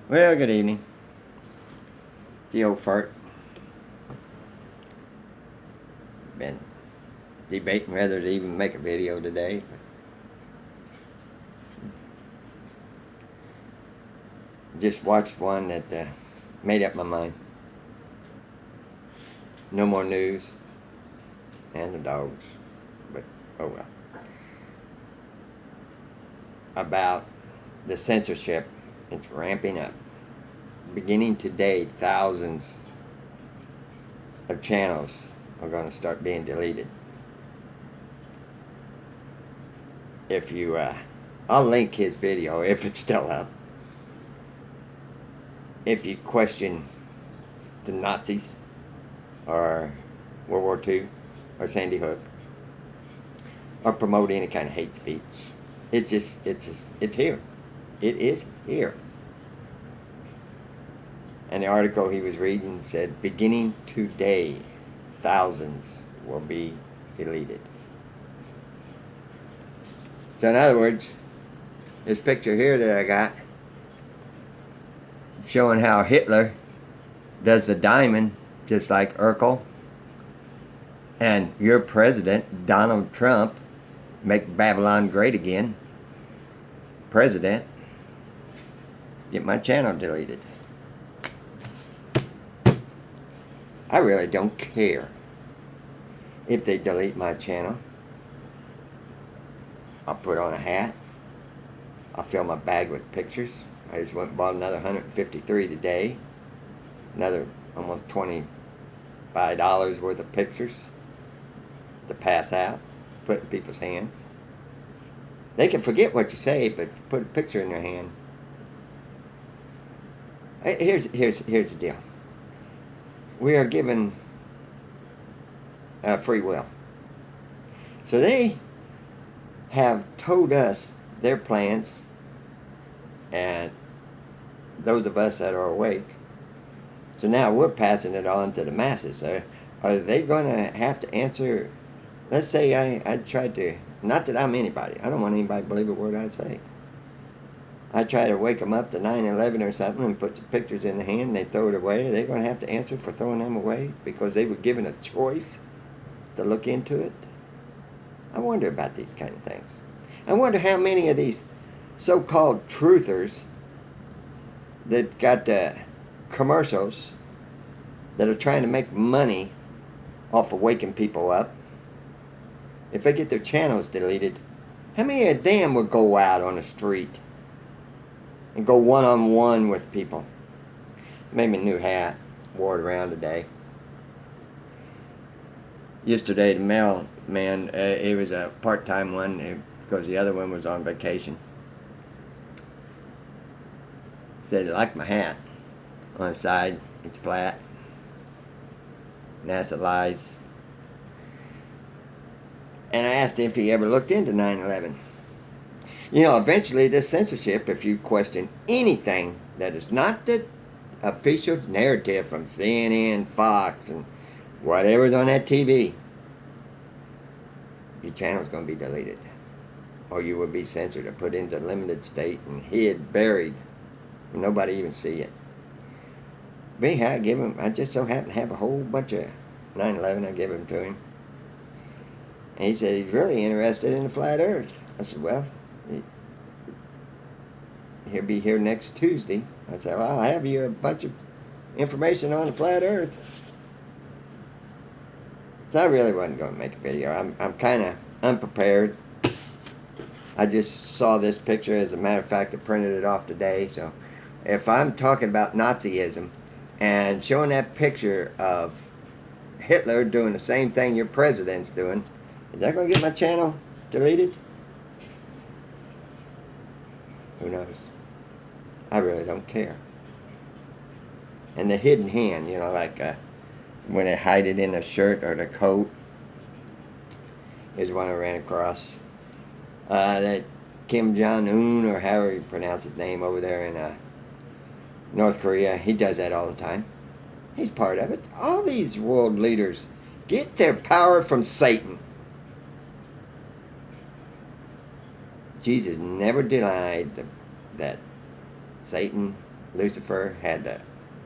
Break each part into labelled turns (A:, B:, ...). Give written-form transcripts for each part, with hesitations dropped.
A: Well, good evening. It's the old fart. Been debating whether to even make a video today. Just watched one that made up my mind. No more news. And the dogs. But, oh well. About the censorship. It's ramping up. Beginning today, thousands of channels are going to start being deleted. If you, I'll link his video if it's still up. If you question the Nazis or World War II or Sandy Hook or promote any kind of hate speech, it's here. It is here. And the article he was reading said, beginning today, thousands will be deleted. So in other words, this picture here that I got showing how Hitler does the diamond just like Urkel, and your president, Donald Trump, make Babylon great again, president, get my channel deleted. I really don't care if they delete my channel. I'll put on a hat. I'll fill my bag with pictures. I just went and bought another 153 today. Another almost $25 worth of pictures to pass out, put in people's hands. They can forget what you say, but if you put a picture in their hand. Here's the deal. We are given free will. So they have told us their plans, and those of us that are awake. So now we're passing it on to the masses. Are they going to have to answer? Let's say I tried to, not that I'm anybody. I don't want anybody to believe a word I say. I try to wake them up to 9/11 or something and put the pictures in the hand and they throw it away. Are they going to have to answer for throwing them away because they were given a choice to look into it? I wonder about these kind of things. I wonder how many of these so-called truthers that got commercials that are trying to make money off of waking people up, if they get their channels deleted, how many of them would go out on the street and go one-on-one with people? Made me a new hat, wore it around today. Yesterday, the mailman, it was a part-time one because the other one was on vacation. Said he liked my hat. On the side, it's flat. NASA lies. And I asked him if he ever looked into 9/11. You know, eventually this censorship, if you question anything that is not the official narrative from CNN, Fox, and whatever's on that TV, your channel's going to be deleted. Or you will be censored or put into limited state and hid, buried. Nobody even see it. But anyhow, I just so happen to have a whole bunch of 9/11. I give them to him. And he said he's really interested in the flat earth. I said, well, he'll be here next Tuesday. I said, well, I'll have you a bunch of information on the flat earth. So I really wasn't going to make a video. I'm kind of unprepared. I just saw this picture. As a matter of fact, I printed it off today. So if I'm talking about Nazism and showing that picture of Hitler doing the same thing your president's doing, is that going to get my channel deleted? Who knows? I really don't care. And the hidden hand, you know, like when they hide it in the shirt or the coat, is one I ran across. That Kim Jong-un, or however you pronounce his name over there in North Korea, he does that all the time. He's part of it. All these world leaders get their power from Satan. Jesus never denied that Satan Lucifer had the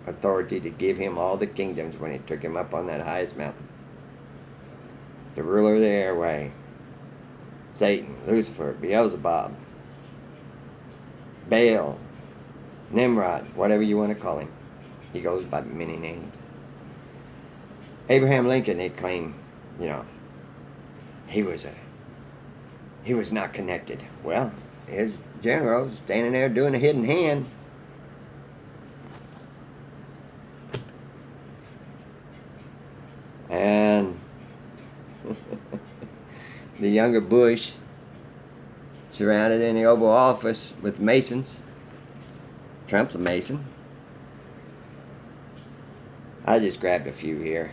A: authority to give him all the kingdoms when he took him up on that highest mountain. The ruler of the airway, Satan, Lucifer, Beelzebub, Baal, Nimrod, whatever you want to call him. He goes by many names. Abraham Lincoln, they claim, you know, he was not connected. Well, his general standing there doing a hidden hand. And the younger Bush, surrounded in the Oval Office with Masons. Trump's a Mason. I just grabbed a few here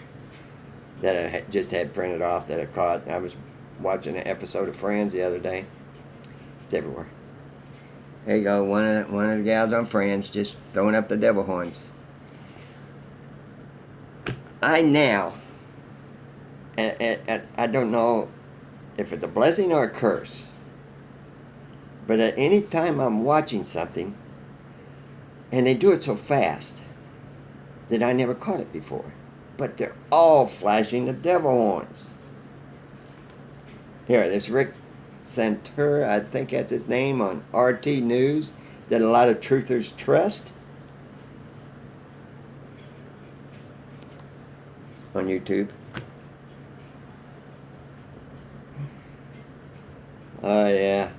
A: that I just had printed off that I caught. I was watching an episode of Friends the other day. It's everywhere. There you go, one of the gals on Friends just throwing up the devil horns. I now, I don't know if it's a blessing or a curse, but at any time I'm watching something and they do it so fast that I never caught it before, but they're all flashing the devil horns. Here, this Rick Santorum, I think that's his name, on RT News, that a lot of truthers trust, on YouTube. Oh yeah,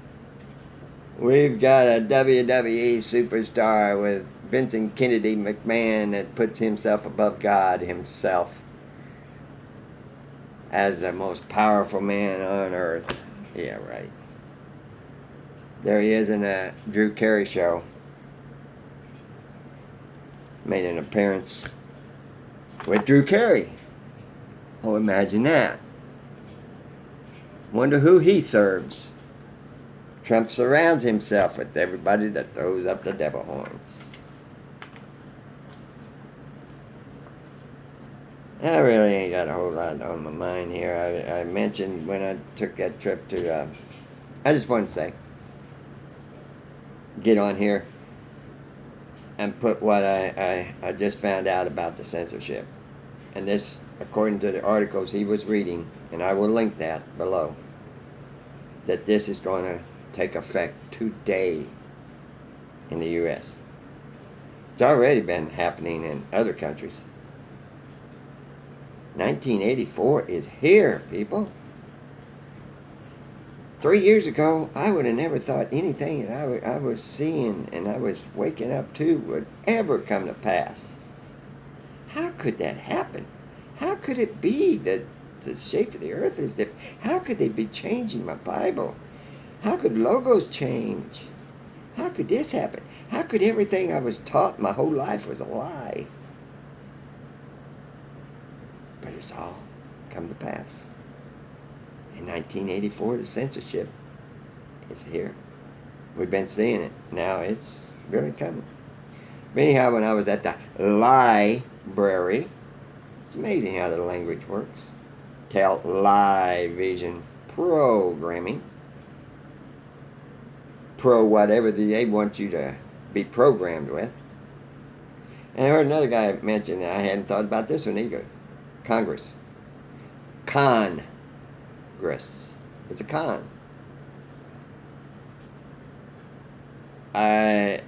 A: we've got a WWE superstar with Vincent Kennedy McMahon that puts himself above God himself as the most powerful man on earth. Yeah, right. There he is in a Drew Carey show. Made an appearance with Drew Carey. Oh, imagine that. Wonder who he serves. Trump surrounds himself with everybody that throws up the devil horns. I really ain't got a whole lot on my mind here. I mentioned when I took that trip to... I just wanted to say, get on here and put what I just found out about the censorship. And this, according to the articles he was reading, and I will link that below, that this is going to take effect today in the U.S. It's already been happening in other countries. 1984 is here, people. 3 years ago, I would have never thought anything that I was seeing and I was waking up to would ever come to pass. How could that happen? How could it be that the shape of the earth is different? How could they be changing my Bible? How could logos change? How could this happen? How could everything I was taught my whole life was a lie? But it's all come to pass. In 1984, the censorship is here. We've been seeing it. Now it's really coming. But anyhow, when I was at the library, it's amazing how the language works. Television programming. Pro whatever they want you to be programmed with. And I heard another guy mention, I hadn't thought about this one either. Congress. Congress. It's a con. And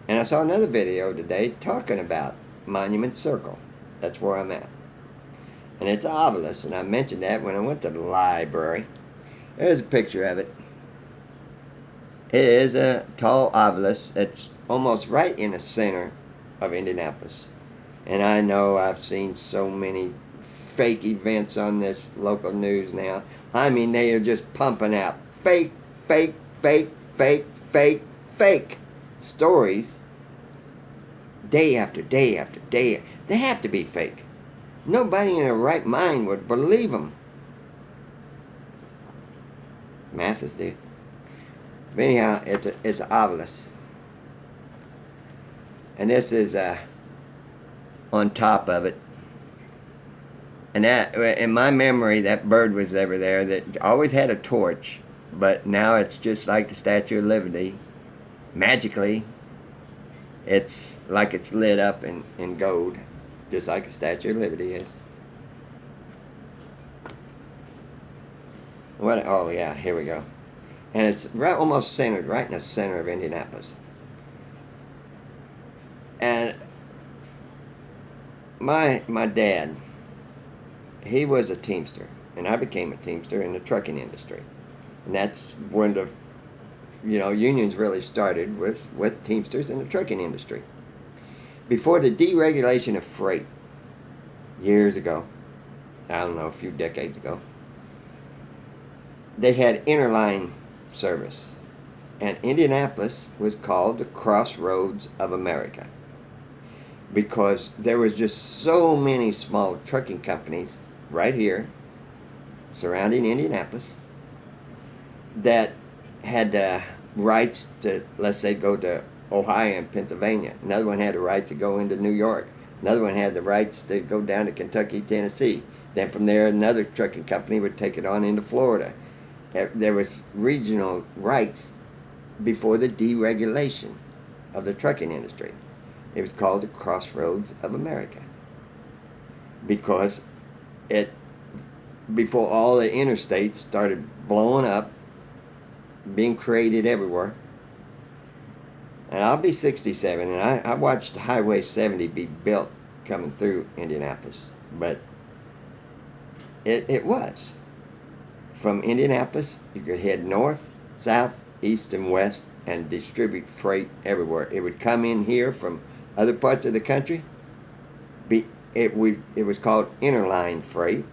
A: I saw another video today talking about Monument Circle. That's where I'm at. And it's an obelisk, and I mentioned that when I went to the library. There's a picture of it. It is a tall obelisk that's almost right in the center of Indianapolis. And I know I've seen so many fake events on this local news now. I mean, they are just pumping out fake stories day after day after day. They have to be fake. Nobody in their right mind would believe them. Masses do. But anyhow, it's an obelisk. And this is on top of it. And that, in my memory, that bird was ever there that always had a torch. But now it's just like the Statue of Liberty. Magically It's like it's lit up in gold, just like the Statue of Liberty is. What? Oh yeah, here we go. And it's right, almost centered, right in the center of Indianapolis. And my dad, he was a teamster, and I became a teamster in the trucking industry, and that's when the unions really started with teamsters in the trucking industry. Before the deregulation of freight years ago, I don't know, a few decades ago, they had interline service, and Indianapolis was called the Crossroads of America because there was just so many small trucking companies right here surrounding Indianapolis that had the rights to, let's say, go to Ohio and Pennsylvania. Another one had the rights to go into New York. Another one had the rights to go down to Kentucky, Tennessee. Then from there, another trucking company would take it on into Florida. There was regional rights before the deregulation of the trucking industry. It was called the Crossroads of America because it, before all the interstates started blowing up, being created everywhere. And I'll be 67, and I watched Highway 70 be built coming through Indianapolis. But it was. From Indianapolis, you could head north, south, east, and west and distribute freight everywhere. It would come in here from other parts of the country. It was called interline freight.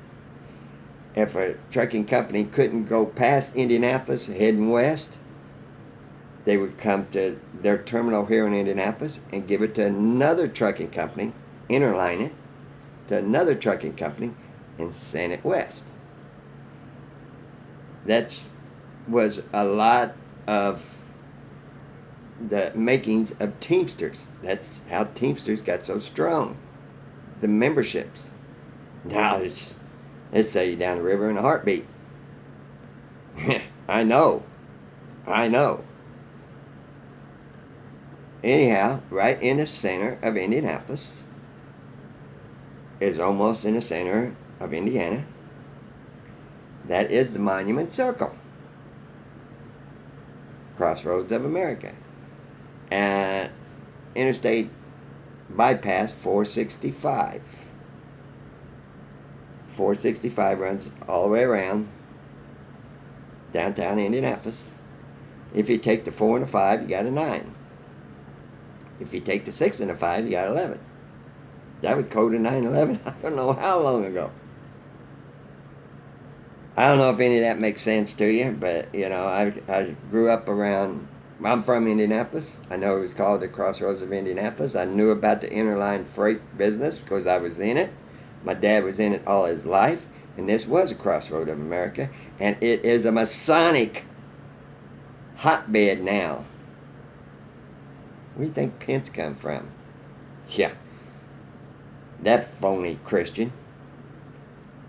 A: If a trucking company couldn't go past Indianapolis heading west, they would come to their terminal here in Indianapolis and give it to another trucking company, interline it to another trucking company, and send it west. That was a lot of the makings of Teamsters. That's how Teamsters got so strong. The memberships. Now it's sell you down the river in a heartbeat. I know. Anyhow, right in the center of Indianapolis is almost in the center of Indiana. That is the Monument Circle. Crossroads of America. And Interstate Bypass 465. 465 runs all the way around downtown Indianapolis. If you take the 4 and the 5, you got a 9. If you take the 6 and the 5, you got 11. That was coded 911. I don't know how long ago. I don't know if any of that makes sense to you, but I grew up around. I'm from Indianapolis. I know it was called the Crossroads of Indianapolis. I knew about the interline freight business because I was in it. My dad was in it all his life, and this was a crossroad of America, and it is a Masonic hotbed now. Where do you think Pence come from? Yeah, that phony Christian.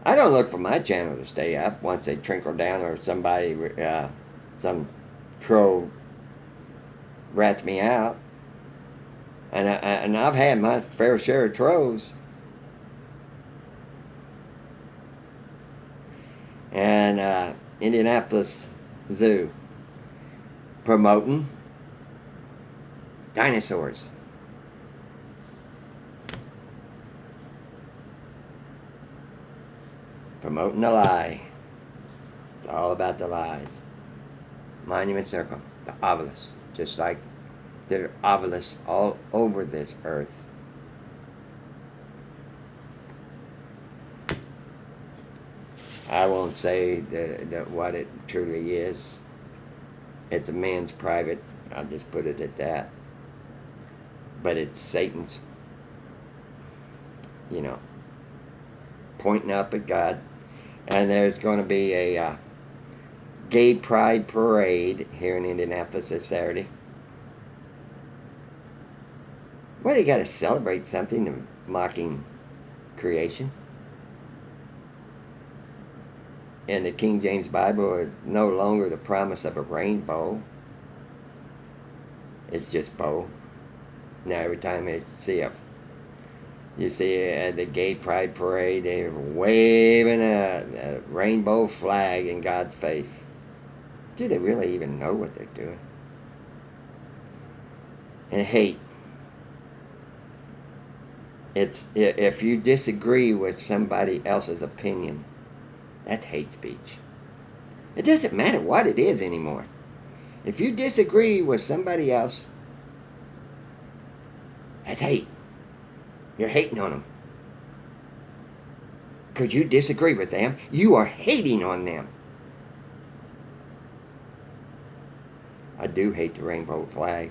A: I don't look for my channel to stay up once they trickle down or somebody, some troll rats me out. And I've had my fair share of trolls. And Indianapolis Zoo promoting dinosaurs. Promoting a lie. It's all about the lies. Monument Circle, the obelisk, just like there are obelisks all over this earth. I won't say that what it truly is. It's a man's private. I'll just put it at that. But it's Satan's, pointing up at God. And there's going to be a gay pride parade here in Indianapolis this Saturday. Well, you got to celebrate something, mocking creation. In the King James Bible, it's no longer the promise of a rainbow. It's just bow. Now every time you see at the gay pride parade, they're waving a rainbow flag in God's face. Do they really even know what they're doing? And hate. It's if you disagree with somebody else's opinion, that's hate speech. It doesn't matter what it is anymore. If you disagree with somebody else, that's hate. You're hating on them. Because you disagree with them, you are hating on them. I do hate the rainbow flag.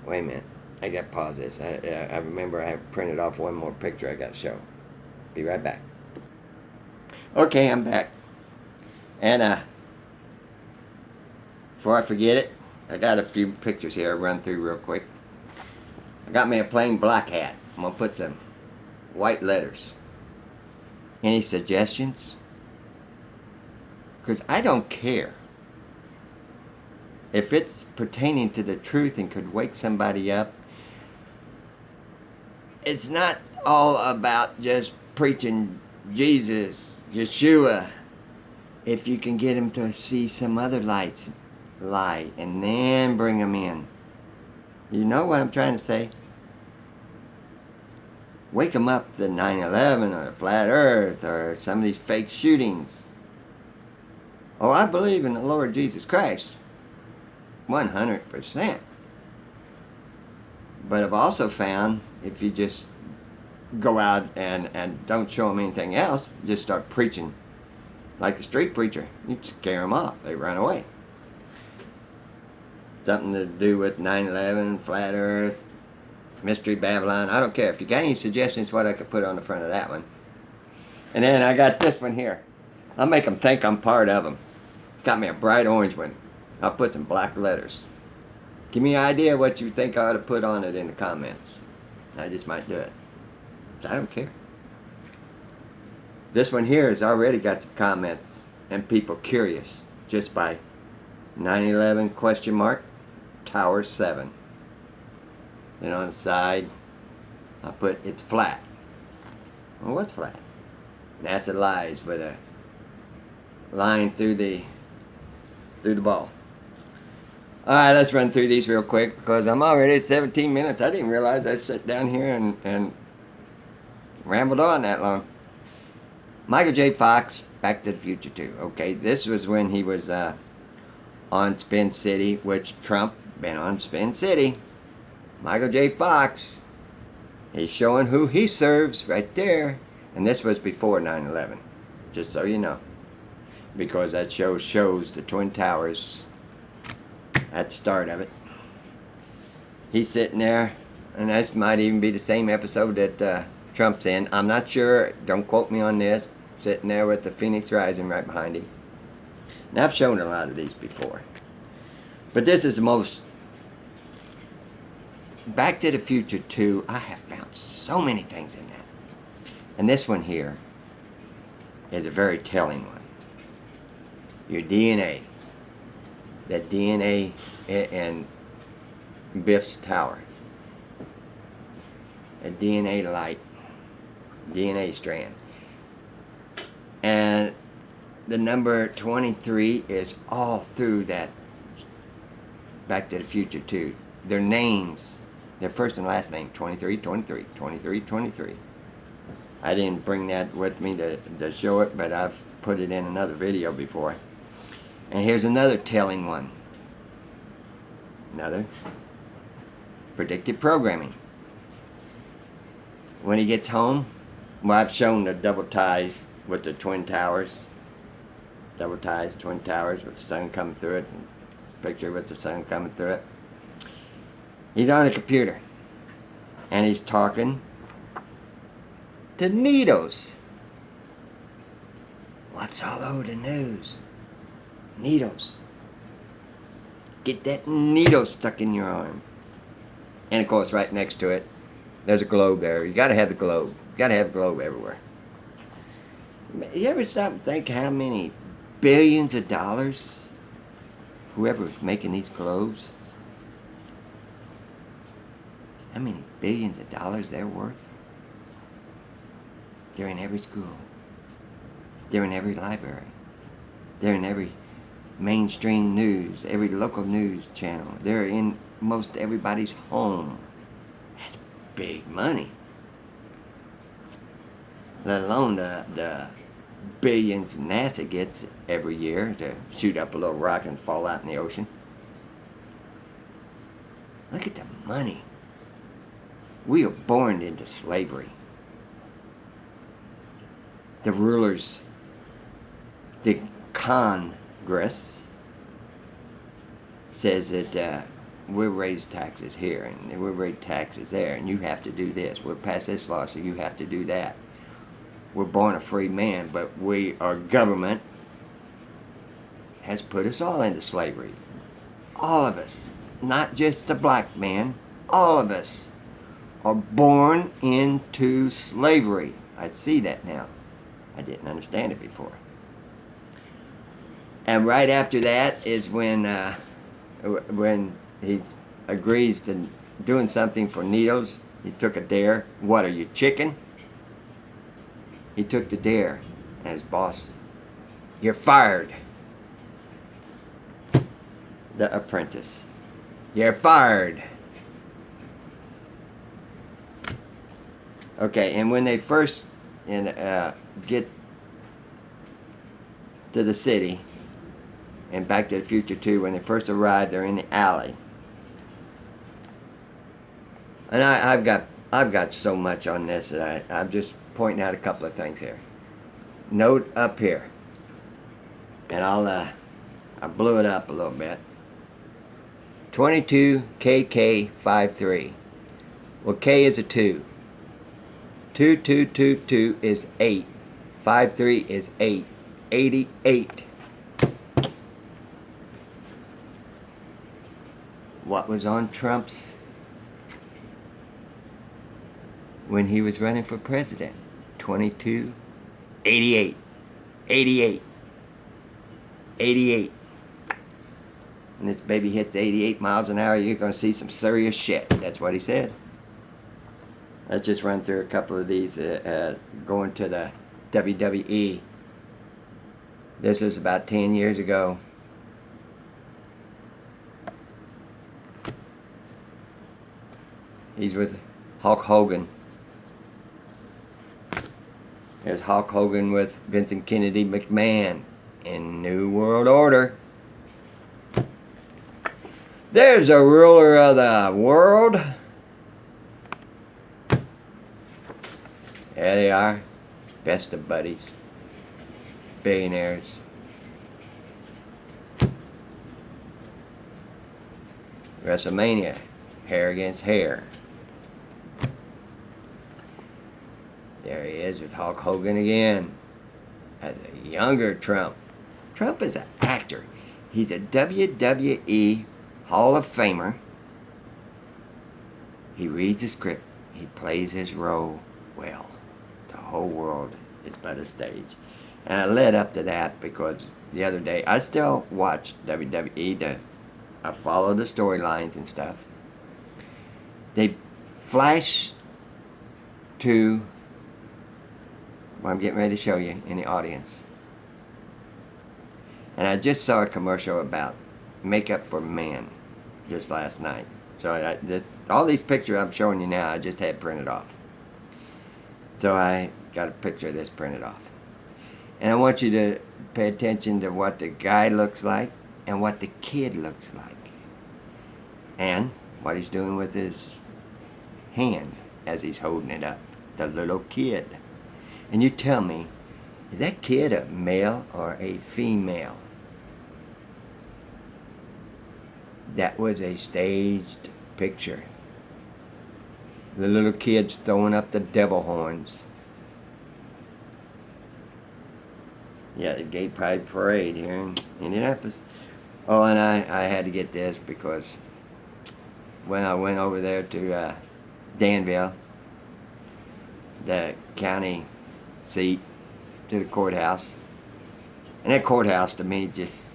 A: Wait a minute. I got to pause this. I remember I have printed off one more picture I got to show. Be right back. Okay, I'm back. And before I forget it, I got a few pictures here I'll run through real quick. I got me a plain black hat. I'm going to put some white letters. Any suggestions? Because I don't care. If it's pertaining to the truth and could wake somebody up, it's not all about just preaching Jesus, Yeshua. If you can get them to see some other light and then bring them in. You know what I'm trying to say? Wake them up to 9/11 or the flat earth or some of these fake shootings. Oh, I believe in the Lord Jesus Christ. 100%. But I've also found if you just go out and don't show them anything else, just start preaching like the street preacher, you scare them off. They run away. Something to do with 9/11, flat earth, Mystery Babylon. I don't care. If you got any suggestions what I could put on the front of that one. And then I got this one here. I'll make them think I'm part of them. Got me a bright orange one. I'll put some black letters. Give me an idea what you think I ought to put on it in the comments. I just might do it. I don't care. This one here has already got some comments and people curious just by 9/11 question mark Tower 7. Then on the side I put it's flat. Well, what's flat? NASA lies with a line through the ball. Alright, let's run through these real quick because I'm already at 17 minutes. I didn't realize I sat down here and rambled on that long. Michael J. Fox, Back to the Future 2. Okay, this was when he was on Spin City, which Trump been on Spin City. Michael J. Fox, he's showing who he serves right there. And this was before 9/11, just so you know. Because that show shows the Twin Towers at the start of it. He's sitting there, and this might even be the same episode that Trump's in. I'm not sure, don't quote me on this. Sitting there with the Phoenix Rising right behind him. Now I've shown a lot of these before. But this is the most... Back to the Future 2, I have found so many things in that. And this one here is a very telling one. Your DNA. That DNA in Biff's tower. A DNA light. DNA strand. And the number 23 is all through that Back to the Future 2. Their names, their first and last name, 23, 23, 23, 23. I didn't bring that with me to show it, but I've put it in another video before. And here's another telling one. Another. Predictive programming. When he gets home, well, I've shown the double ties with the Twin Towers. Double ties, Twin Towers with the sun coming through it. Picture with the sun coming through it. He's on a computer. And he's talking to needles. What's all over the news? Needles. Get that needle stuck in your arm. And of course, right next to it, there's a globe there. You gotta have the globe. You gotta have the globe everywhere. You ever stop and think how many billions of dollars whoever was making these globes How many billions of dollars they're worth? They're in every school. They're in every library. They're in every mainstream news, every local news channel. They're in most everybody's home. That's big money. Let alone the billions NASA gets every year to shoot up a little rock and fall out in the ocean. Look at the money. We are born into slavery. The rulers, the Congress, says that we'll raise taxes here and we'll raise taxes there, and you have to do this. We'll pass this law, so you have to do that. We're born a free man, but our government has put us all into slavery. All of us, not just the black man, all of us are born into slavery. I see that now. I didn't understand it before. And right after that is when he agrees to doing something for needles. He took a dare. What are you, chicken? He took the dare, and his boss, you're fired. The apprentice, you're fired. Okay, and when they first get to the city, and Back to the Future 2, when they first arrive, they're in the alley. And I've got so much on this that I'm just pointing out a couple of things here. Note up here, and I blew it up a little bit. 22KK53. Well, K is a 2. 2222 is 8. 53 is 8. 88. What was on Trump's when he was running for president? 22, 88. 88. 88. When this baby hits 88 miles an hour, you're going to see some serious shit. That's what he said. Let's just run through a couple of these. Going to the WWE. This was about 10 years ago. He's with Hulk Hogan. There's Hulk Hogan with Vincent Kennedy McMahon in New World Order. There's a ruler of the world. There they are. Best of buddies. Billionaires. WrestleMania. Hair against hair. There he is with Hulk Hogan again. As a younger Trump. Trump is an actor. He's a WWE Hall of Famer. He reads the script. He plays his role well. The whole world is but a stage. And I led up to that because the other day, I still watch WWE. I follow the storylines and stuff. They flash to what I'm getting ready to show you in the audience. And I just saw a commercial about makeup for men just last night. So all these pictures I'm showing you now, I just had printed off. So I got a picture of this printed off. And I want you to pay attention to what the guy looks like and what the kid looks like. And what he's doing with his hand as he's holding it up. The little kid. And you tell me, is that kid a male or a female? That was a staged picture. The little kid's throwing up the devil horns. Yeah, the Gay Pride Parade here in Indianapolis. Oh, and I had to get this because when I went over there to Danville, the county seat, to the courthouse, and that courthouse to me just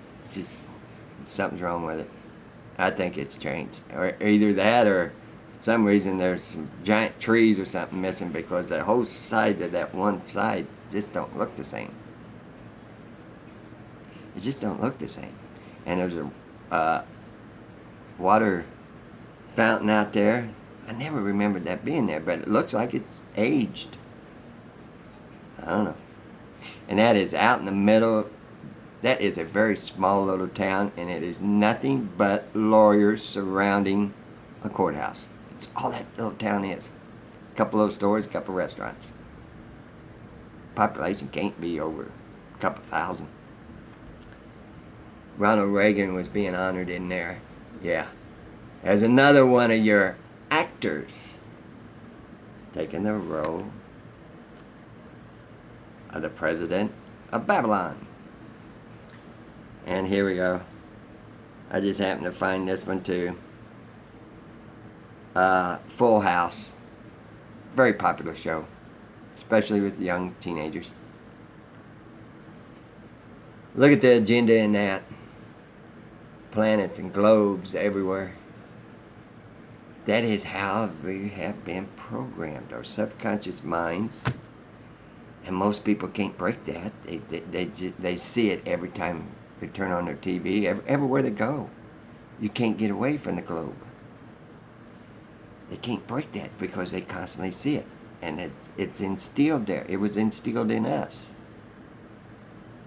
A: something's wrong with it. I think it's changed, or either that or some reason there's some giant trees or something missing, because that whole side of that one side just don't look the same. It just don't look the same. And there's a water fountain out there. I never remembered that being there, but it looks like it's aged. I don't know. And that is out in the middle. That is a very small little town, and it is nothing but lawyers surrounding a courthouse. It's all that little town is. A couple of stores, a couple of restaurants. Population can't be over a couple thousand. Ronald Reagan was being honored in there. Yeah. There's another one of your actors taking the role of the president of Babylon. And here we go. I just happened to find this one too. Full House. Very popular show, especially with young teenagers. Look at the agenda in that. Planets and globes everywhere. That is how we have been programmed, our subconscious minds. And most people can't break that. They see it every time they turn on their TV, everywhere they go. You can't get away from the globe. They can't break that because they constantly see it. And it's instilled there. It was instilled in us.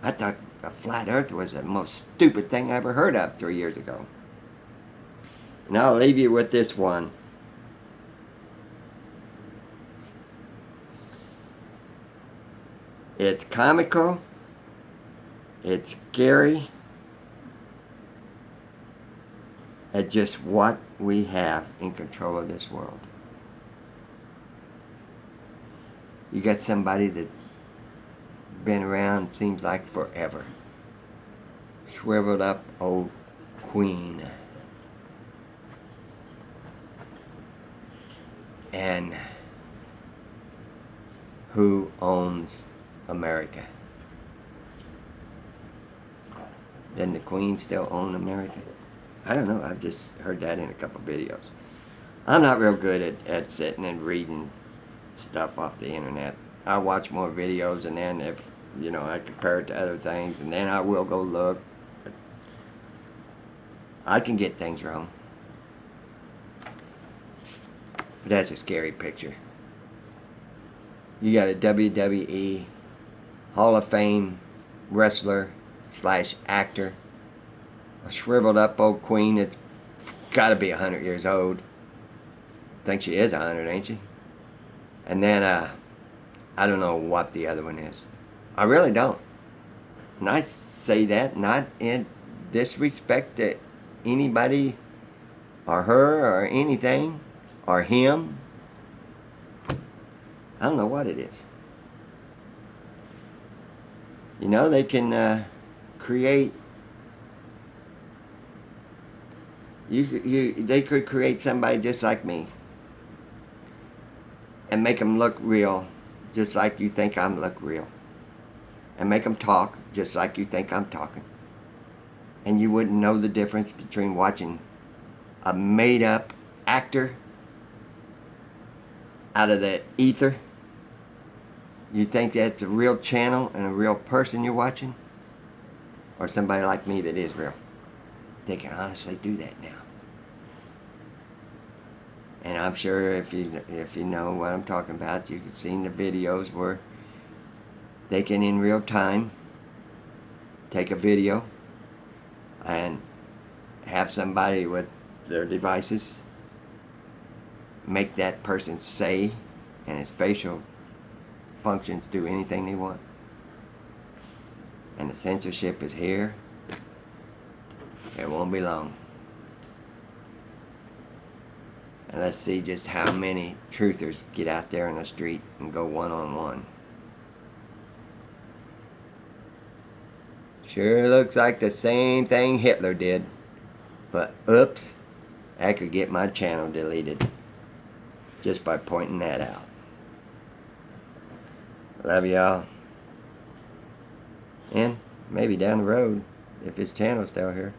A: I thought a flat earth was the most stupid thing I ever heard of 3 years ago. And I'll leave you with this one. It's comical. It's scary. At just what we have in control of this world. You got somebody that's been around, seems like forever. Shriveled up old queen. And who owns America? Doesn't the Queen still own America? I don't know. I've just heard that in a couple of videos. I'm not real good at sitting and reading stuff off the internet. I watch more videos, and then if, I compare it to other things, and then I will go look. I can get things wrong. But that's a scary picture. You got a WWE Hall of Fame wrestler / actor, a shriveled up old queen that's got to be 100 years old. I think she is 100, ain't she? And then, I don't know what the other one is. I really don't. And I say that not in disrespect to anybody or her or anything or him. I don't know what it is. They can create. They could create somebody just like me and make them look real, just like you think I'm look real, and make them talk just like you think I'm talking, and you wouldn't know the difference between watching a made-up actor out of the ether. You think that's a real channel and a real person you're watching? Or somebody like me that is real? They can honestly do that now. And I'm sure if you know what I'm talking about, you've seen the videos where they can in real time take a video and have somebody with their devices make that person say, and his facial functions do anything they want. And the censorship is here. It won't be long. And let's see just how many truthers get out there in the street and go one-on-one. Sure looks like the same thing Hitler did. But oops, I could get my channel deleted just by pointing that out. Love y'all. And maybe down the road, if his channel's still here.